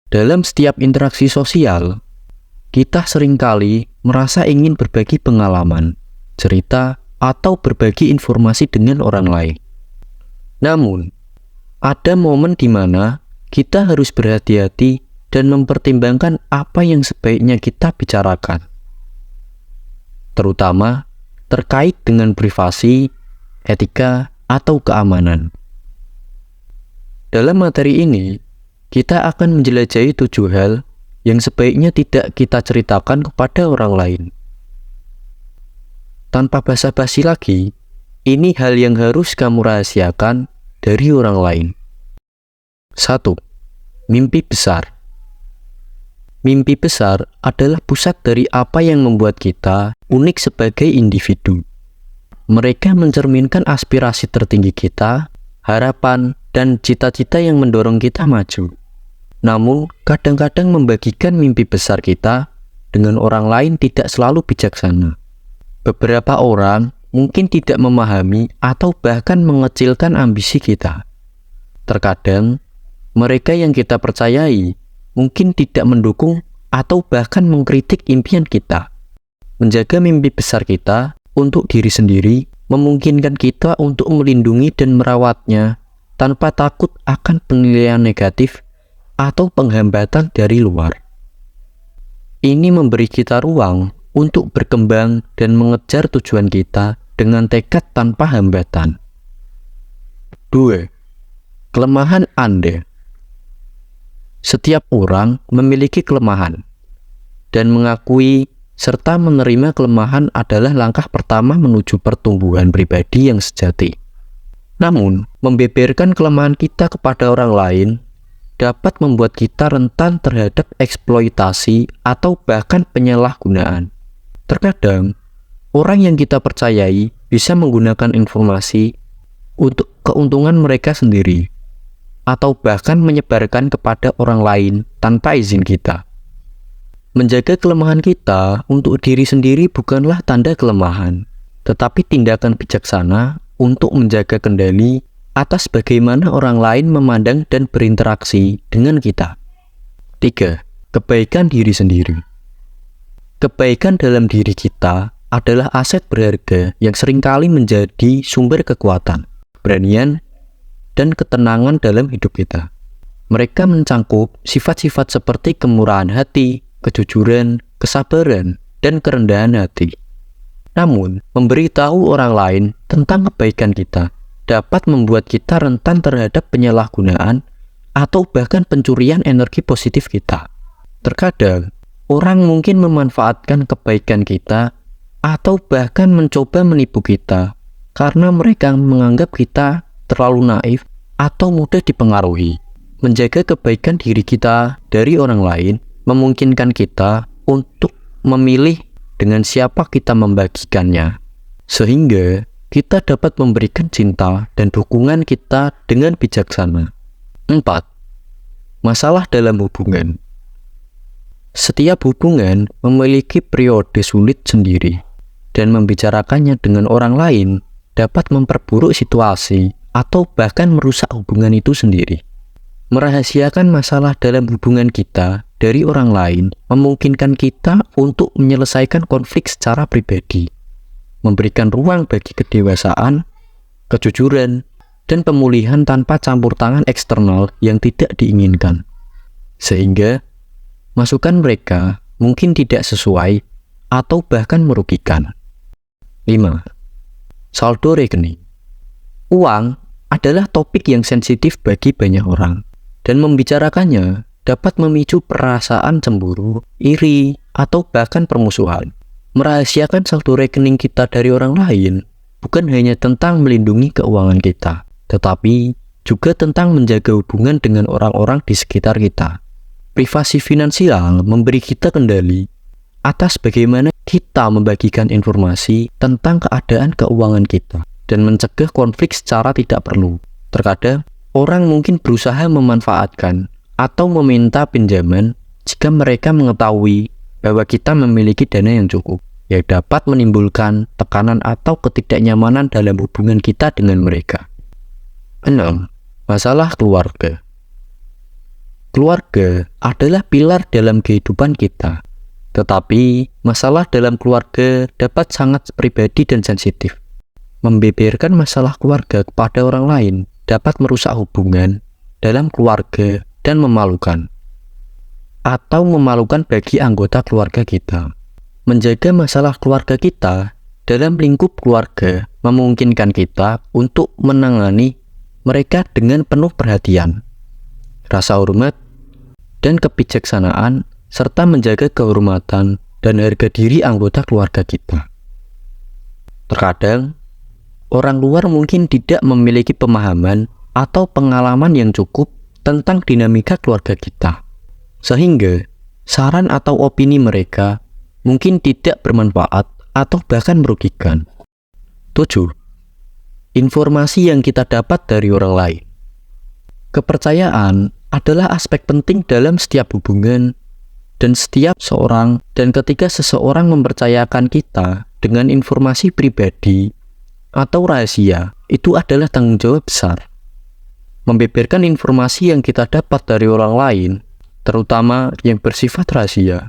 Dalam setiap interaksi sosial, kita seringkali merasa ingin berbagi pengalaman, cerita, atau berbagi informasi dengan orang lain. Namun, ada momen di mana kita harus berhati-hati dan mempertimbangkan apa yang sebaiknya kita bicarakan, terutama terkait dengan privasi, etika, atau keamanan. Dalam materi ini, kita akan menjelajahi 7 hal yang sebaiknya tidak kita ceritakan kepada orang lain. Tanpa basa-basi lagi, ini hal yang harus kamu rahasiakan dari orang lain. 1. Mimpi besar. Mimpi besar adalah pusat dari apa yang membuat kita unik sebagai individu. Mereka mencerminkan aspirasi tertinggi kita, harapan, dan cita-cita yang mendorong kita maju. Namun, kadang-kadang membagikan mimpi besar kita dengan orang lain tidak selalu bijaksana. Beberapa orang mungkin tidak memahami atau bahkan mengecilkan ambisi kita. Terkadang, mereka yang kita percayai mungkin tidak mendukung atau bahkan mengkritik impian kita. Menjaga mimpi besar kita untuk diri sendiri memungkinkan kita untuk melindungi dan merawatnya tanpa takut akan penilaian negatif atau penghambatan dari luar. Ini memberi kita ruang untuk berkembang dan mengejar tujuan kita dengan tekad tanpa hambatan. 2. Kelemahan Anda. Setiap orang memiliki kelemahan, dan mengakui serta menerima kelemahan adalah langkah pertama menuju pertumbuhan pribadi yang sejati. Namun, membeberkan kelemahan kita kepada orang lain dapat membuat kita rentan terhadap eksploitasi atau bahkan penyalahgunaan. Terkadang, orang yang kita percayai bisa menggunakan informasi untuk keuntungan mereka sendiri, atau bahkan menyebarkan kepada orang lain tanpa izin kita. Menjaga kelemahan kita untuk diri sendiri bukanlah tanda kelemahan, tetapi tindakan bijaksana untuk menjaga kendali atas bagaimana orang lain memandang dan berinteraksi dengan kita. 3. Kebaikan diri sendiri. Kebaikan dalam diri kita adalah aset berharga yang seringkali menjadi sumber kekuatan, keberanian, dan ketenangan dalam hidup kita. Mereka mencangkup sifat-sifat seperti kemurahan hati, kejujuran, kesabaran, dan kerendahan hati. Namun, memberitahu orang lain tentang kebaikan kita dapat membuat kita rentan terhadap penyalahgunaan atau bahkan pencurian energi positif kita. Terkadang, orang mungkin memanfaatkan kebaikan kita atau bahkan mencoba menipu kita karena mereka menganggap kita terlalu naif atau mudah dipengaruhi. Menjaga kebaikan diri kita dari orang lain memungkinkan kita untuk memilih dengan siapa kita membagikannya, sehingga kita dapat memberikan cinta dan dukungan kita dengan bijaksana. 4. Masalah dalam hubungan. Setiap hubungan memiliki periode sulit sendiri, dan membicarakannya dengan orang lain dapat memperburuk situasi atau bahkan merusak hubungan itu sendiri. Merahasiakan masalah dalam hubungan kita dari orang lain memungkinkan kita untuk menyelesaikan konflik secara pribadi, memberikan ruang bagi kedewasaan, kejujuran, dan pemulihan tanpa campur tangan eksternal yang tidak diinginkan. Sehingga, masukan mereka mungkin tidak sesuai atau bahkan merugikan. 5. Saldo rekening. Uang adalah topik yang sensitif bagi banyak orang, dan membicarakannya dapat memicu perasaan cemburu, iri, atau bahkan permusuhan. Merahasiakan saldo rekening kita dari orang lain bukan hanya tentang melindungi keuangan kita, tetapi juga tentang menjaga hubungan dengan orang-orang di sekitar kita. Privasi finansial memberi kita kendali atas bagaimana kita membagikan informasi tentang keadaan keuangan kita dan mencegah konflik secara tidak perlu. Terkadang, orang mungkin berusaha memanfaatkan atau meminta pinjaman jika mereka mengetahui bahwa kita memiliki dana yang cukup, yang dapat menimbulkan tekanan atau ketidaknyamanan dalam hubungan kita dengan mereka. 6. Masalah keluarga. Keluarga adalah pilar dalam kehidupan kita. Tetapi, masalah dalam keluarga dapat sangat pribadi dan sensitif. Membeberkan masalah keluarga kepada orang lain dapat merusak hubungan dalam keluarga dan memalukan. Atau memalukan bagi anggota keluarga kita. Menjaga masalah keluarga kita dalam lingkup keluarga memungkinkan kita untuk menangani mereka dengan penuh perhatian, rasa hormat, dan kebijaksanaan, serta menjaga kehormatan dan harga diri anggota keluarga kita. Terkadang, orang luar mungkin tidak memiliki pemahaman atau pengalaman yang cukup tentang dinamika keluarga kita, sehingga saran atau opini mereka mungkin tidak bermanfaat atau bahkan merugikan. 7. Informasi yang kita dapat dari orang lain. Kepercayaan adalah aspek penting dalam setiap hubungan dan setiap seorang, dan ketika seseorang mempercayakan kita dengan informasi pribadi atau rahasia, itu adalah tanggung jawab besar. Membeberkan informasi yang kita dapat dari orang lain, terutama yang bersifat rahasia,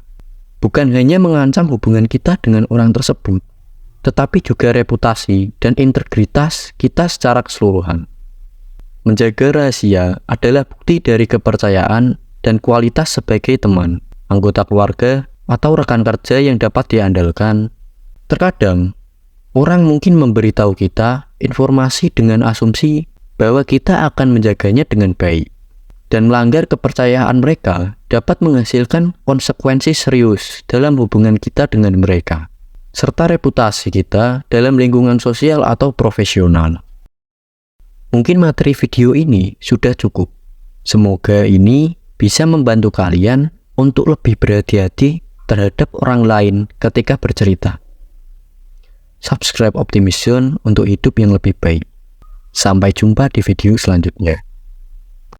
bukan hanya mengancam hubungan kita dengan orang tersebut, tetapi juga reputasi dan integritas kita secara keseluruhan. Menjaga rahasia adalah bukti dari kepercayaan dan kualitas sebagai teman, anggota keluarga, atau rekan kerja yang dapat diandalkan. Terkadang, orang mungkin memberitahu kita informasi dengan asumsi bahwa kita akan menjaganya dengan baik, dan melanggar kepercayaan mereka dapat menghasilkan konsekuensi serius dalam hubungan kita dengan mereka, serta reputasi kita dalam lingkungan sosial atau profesional. Mungkin materi video ini sudah cukup. Semoga ini bisa membantu kalian untuk lebih berhati-hati terhadap orang lain ketika bercerita. Subscribe Optimis Zone untuk hidup yang lebih baik. Sampai jumpa di video selanjutnya.